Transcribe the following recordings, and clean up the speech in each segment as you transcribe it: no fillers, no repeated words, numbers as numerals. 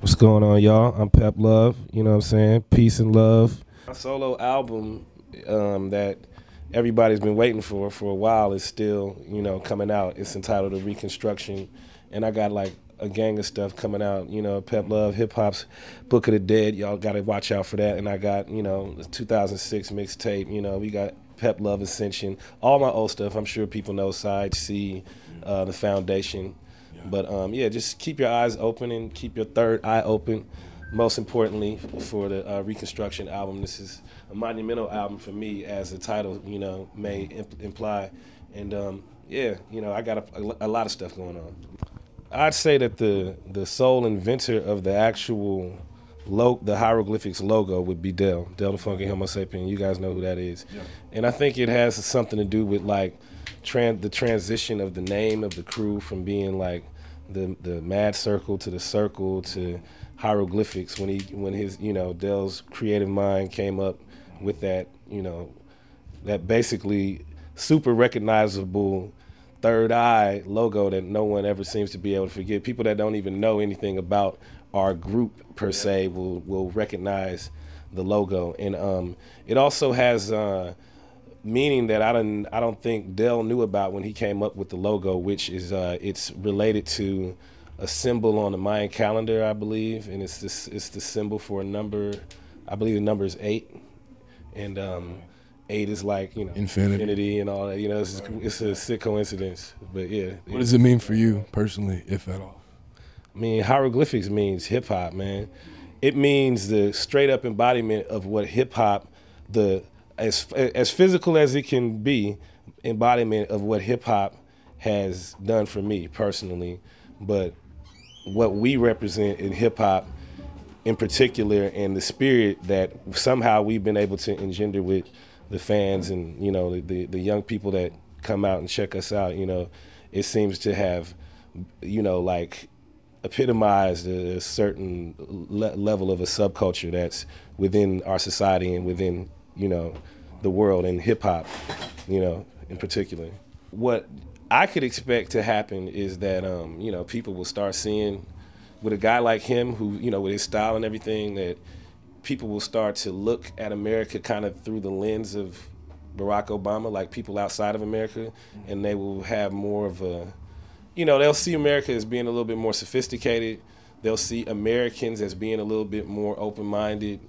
What's going on, y'all? I'm Pep Love. You know what I'm saying? Peace and love. My solo album that everybody's been waiting for a while is still, coming out. It's entitled The Reconstruction. And I got like a gang of stuff coming out. Pep Love, Hip Hop's Book of the Dead. Y'all got to watch out for that. And I got, the 2006 mixtape. We got Pep Love Ascension. All my old stuff. I'm sure people know Side C, The Foundation. But just keep your eyes open and keep your third eye open. Most importantly, for the Reconstruction album, this is a monumental album for me, as the title, may imply. And I got a lot of stuff going on. I'd say that the sole inventor of the actual the hieroglyphics logo would be Del the Funky Homo Sapien. You guys know who that is. Yeah. And I think it has something to do with like the transition of the name of the crew from being like the Mad Circle to the Circle to hieroglyphics, when his Del's creative mind came up with that that basically super recognizable third eye logo that no one ever seems to be able to forget. People that don't even know anything about our group per se will recognize the logo. And it also has meaning that I don't think Del knew about when he came up with the logo, which is it's related to a symbol on the Mayan calendar, I believe, and it's the symbol for a number. I believe the number is 8, and 8 is like infinity and all that. It's a sick coincidence, but yeah. What does it mean for you personally, if at all? I mean, hieroglyphics means hip hop, man. It means the straight up embodiment of what hip hop, as physical as it can be, embodiment of what hip hop has done for me personally, but what we represent in hip hop in particular, and the spirit that somehow we've been able to engender with the fans and the young people that come out and check us out. It seems to have like epitomized a certain level of a subculture that's within our society and within the world, and hip hop, in particular. What I could expect to happen is that people will start seeing, with a guy like him who with his style and everything, that people will start to look at America kind of through the lens of Barack Obama, like people outside of America, and they will have more of a, they'll see America as being a little bit more sophisticated. They'll see Americans as being a little bit more open-minded,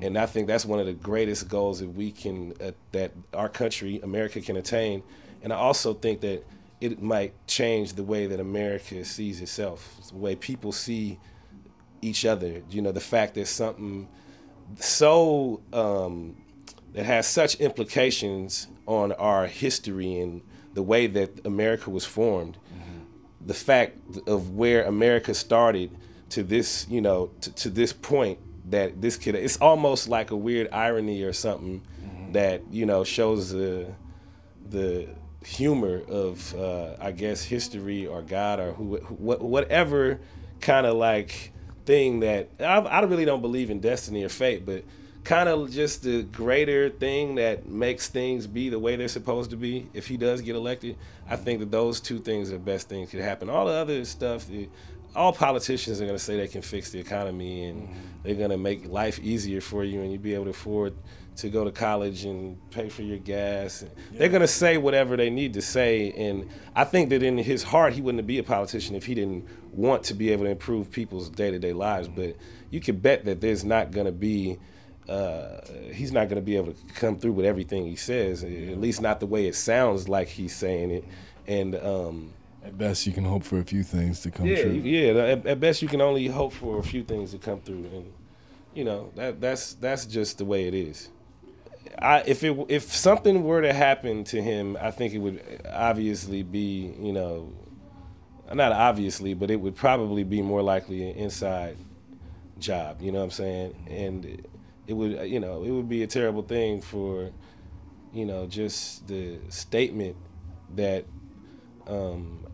And I think that's one of the greatest goals that we can, that our country, America, can attain. And I also think that it might change the way that America sees itself, the way people see each other. The fact that something so that has such implications on our history and the way that America was formed, the fact of where America started to this, to this point, that this could, it's almost like a weird irony or something that shows the humor of I guess history or God or whatever kind of like thing that I really don't believe in destiny or fate, but kind of just the greater thing that makes things be the way they're supposed to be. If he does get elected, I think that those two things are the best things could happen. All the other stuff, all politicians are going to say they can fix the economy and they're going to make life easier for you and you'll be able to afford to go to college and pay for your gas. They're going to say whatever they need to say, and I think that in his heart he wouldn't be a politician if he didn't want to be able to improve people's day-to-day lives. But you can bet that there's not going to be he's not going to be able to come through with everything he says, at least not the way it sounds like he's saying it. And at best, you can hope for a few things to come true. Yeah. At best, you can only hope for a few things to come through, and that's just the way it is. If something were to happen to him, I think it would obviously be, not obviously, but it would probably be more likely an inside job. You know what I'm saying? And it would be a terrible thing for, just the statement that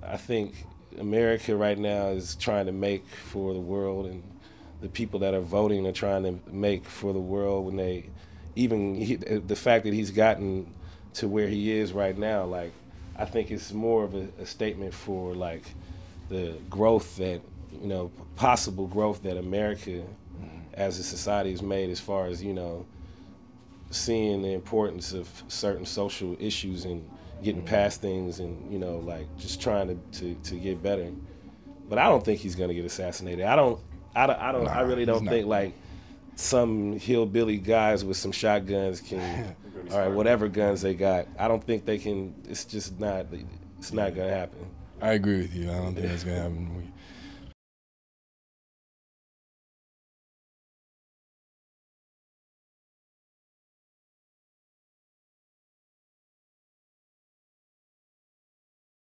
I think America right now is trying to make for the world, and the people that are voting are trying to make for the world. When they the fact that he's gotten to where he is right now, like, I think it's more of a statement for like the growth that you know, possible growth that America as a society has made as far as, you know, seeing the importance of certain social issues and getting past things and, you know, like just trying to get better. But I don't think he's gonna get assassinated. I really don't think like some hillbilly guys with some shotguns can, all right, whatever guns they got. I don't think they can. It's just not. It's not gonna happen. I agree with you. I don't think that's gonna happen.